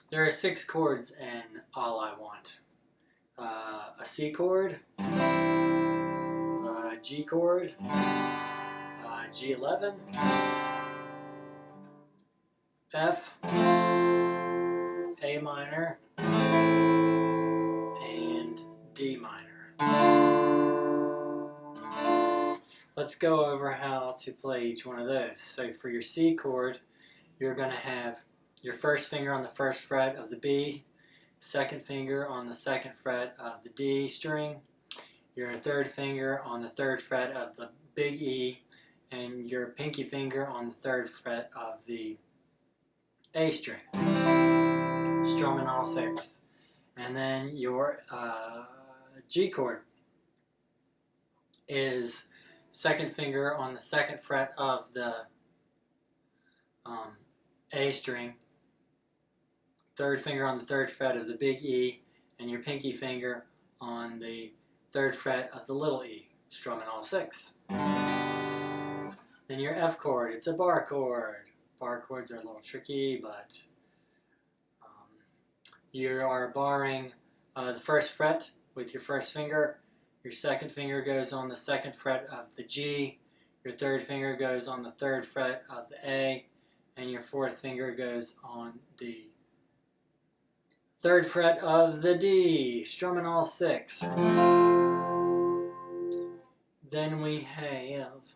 There are 6 chords in All I Want. A C chord, a G chord, G11, F, A minor, and D minor. Let's go over how to play each one of those. So for your C chord, you're going to have your first finger on the first fret of the B, second finger on the second fret of the D string, your third finger on the third fret of the big E, and your pinky finger on the third fret of the A string. Strumming all 6. And then your G chord is second finger on the second fret of the A string, third finger on the third fret of the big E, and your pinky finger on the third fret of the little e, strumming all 6. Then your F chord, it's a bar chord. Bar chords are a little tricky, but you are barring the first fret with your first finger. Your second finger goes on the second fret of the G. Your third finger goes on the third fret of the A. And your fourth finger goes on the third fret of the D, strumming all 6. Then we have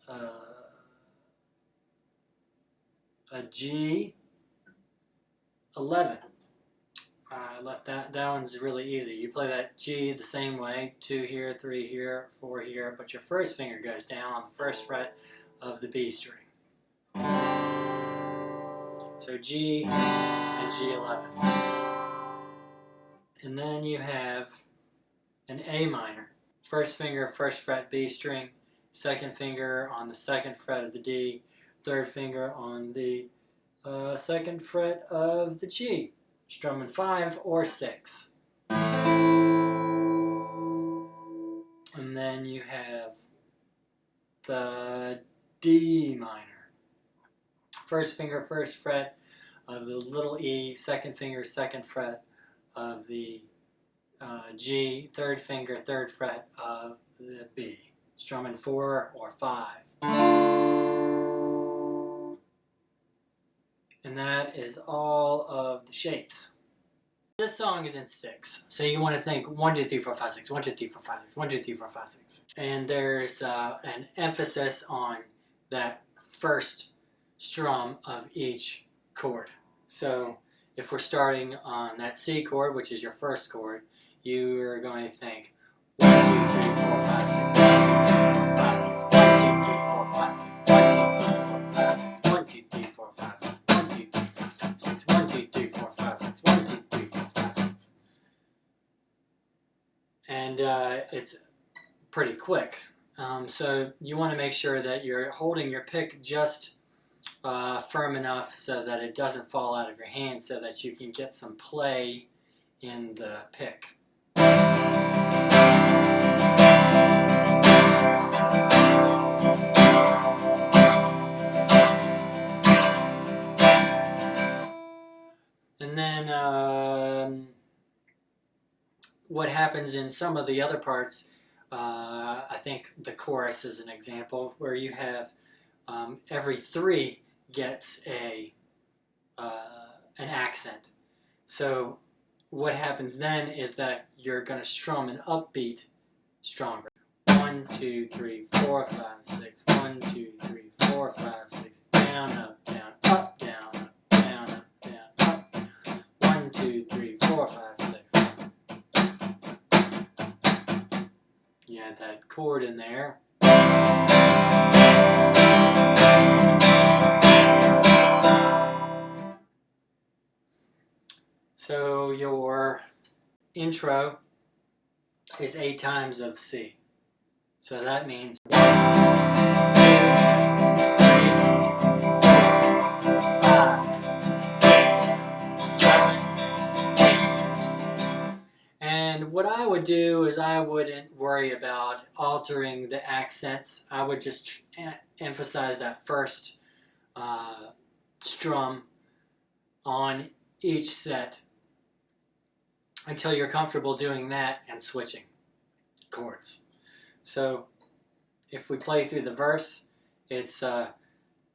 a G11. I left that one's really easy. You play that G the same way, 2 here, 3 here, 4 here, but your first finger goes down on the first fret of the B string. So G and G11. And then you have an A minor. First finger, first fret B string, second finger on the second fret of the D, third finger on the second fret of the G, strumming 5 or 6. And then you have the D minor. First finger, first fret of the little e, second finger, second fret of the G, third finger, third fret of the B, strumming 4 or 5. And that is all of the shapes. This song is in 6, so you want to think 1, 2, 3, 4, 5, 6, 1, 2, 3, 4, 5, 6, 1, 2, 3, 4, 5, 6. And there's an emphasis on that first strum of each chord. So if we're starting on that C chord, which is your first chord, you are going to think 1, 2, 3, 4, 5, 6, 1, 2, 3, 4, 5, 6, 1, 2, 3, 4, 5, 6, 1, 2, 3, 4, 5, 6, 1, 2, 3, 4, 5, 6. And it's pretty quick. So you want to make sure that you're holding your pick just firm enough so that it doesn't fall out of your hand, so that you can get some play in the pick. And then what happens in some of the other parts, I think the chorus is an example, where you have every 3 gets an accent. So what happens then is that you're going to strum an upbeat stronger. 1, 2, 3, 4, 5, 6. 1, 2, 3, 4, 5, 6. Down, up, down, up, down, up, down, up, down, up. 1, 2, 3, 4, 5, 6. You add that chord in there. So your intro is 8 times of C. So that means 1, 2, 3, 4, 5, 6, 7, 8. And what I would do is I wouldn't worry about altering the accents. I would just emphasize that first strum on each set until you're comfortable doing that and switching chords. So if we play through the verse, it's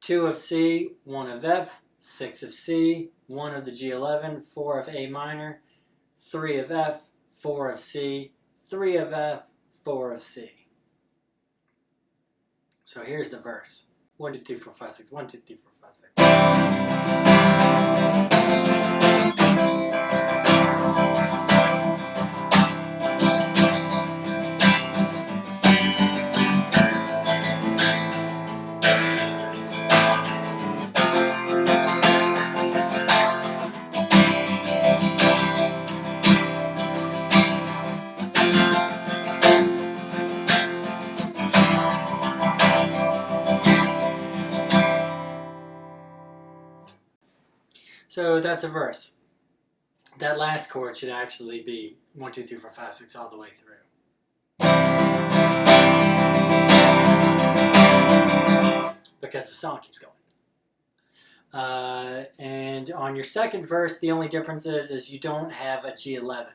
2 of C, 1 of F, 6 of C, 1 of the G11, 4 of A minor, 3 of F, 4 of C, 3 of F, 4 of C. So here's the verse. 1, 2, 3, 4, 5, 6. 1, 2, 3, 4, 5, 6. So that's a verse. That last chord should actually be 1, 2, 3, 4, 5, 6 all the way through. Because the song keeps going. And on your second verse, the only difference is you don't have a G11.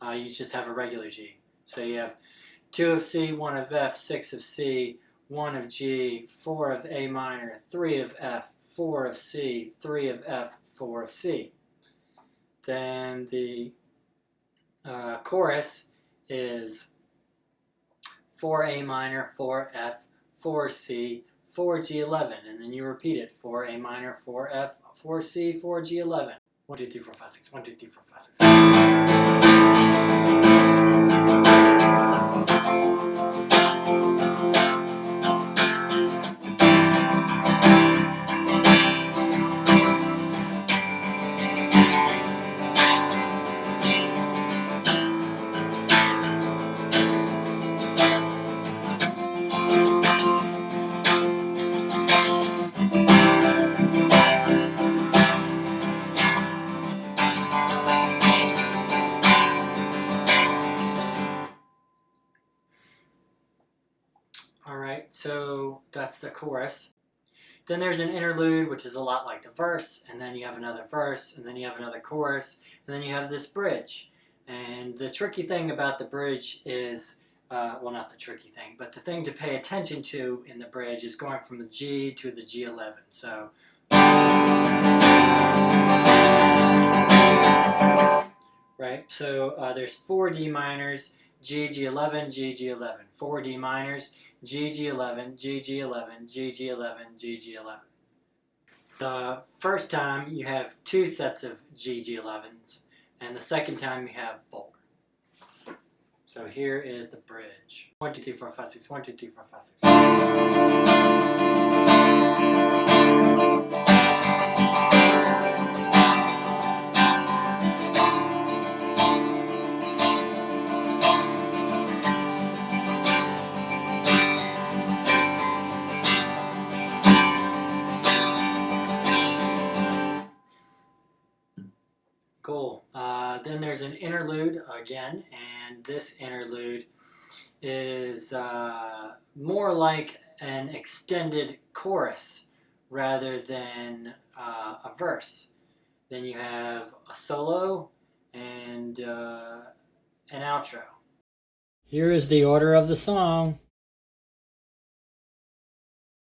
You just have a regular G. So you have 2 of C, 1 of F, 6 of C, 1 of G, 4 of A minor, 3 of F, 4 of C, 3 of F, 4 of C. Then the chorus is 4 A minor, 4 F, 4 C, 4 G11, and then you repeat it: 4 A minor, 4 F, 4 C, 4 G11. 1, 2, 3, 4, 5, 6. 1, 2, 3, 4, 5, 6. Alright, so that's the chorus. Then there's an interlude, which is a lot like the verse, and then you have another verse, and then you have another chorus, and then you have this bridge. And the tricky thing about the bridge is, well, not the tricky thing, but the thing to pay attention to in the bridge is going from the G to the G11. So, right, so there's 4 D minors, G, G11, G, G11. 4 D minors, G, G11, G, G11, G, G11, G, G11. The first time you have 2 sets of G, G11s, and the second time you have 4. So here is the bridge. 1, 2, 3, 4, 5, 6. 1, 2, 3, 4, 5, 6. Cool. Then there's an interlude again, and this interlude is more like an extended chorus rather than a verse. Then you have a solo and an outro. Here is the order of the song.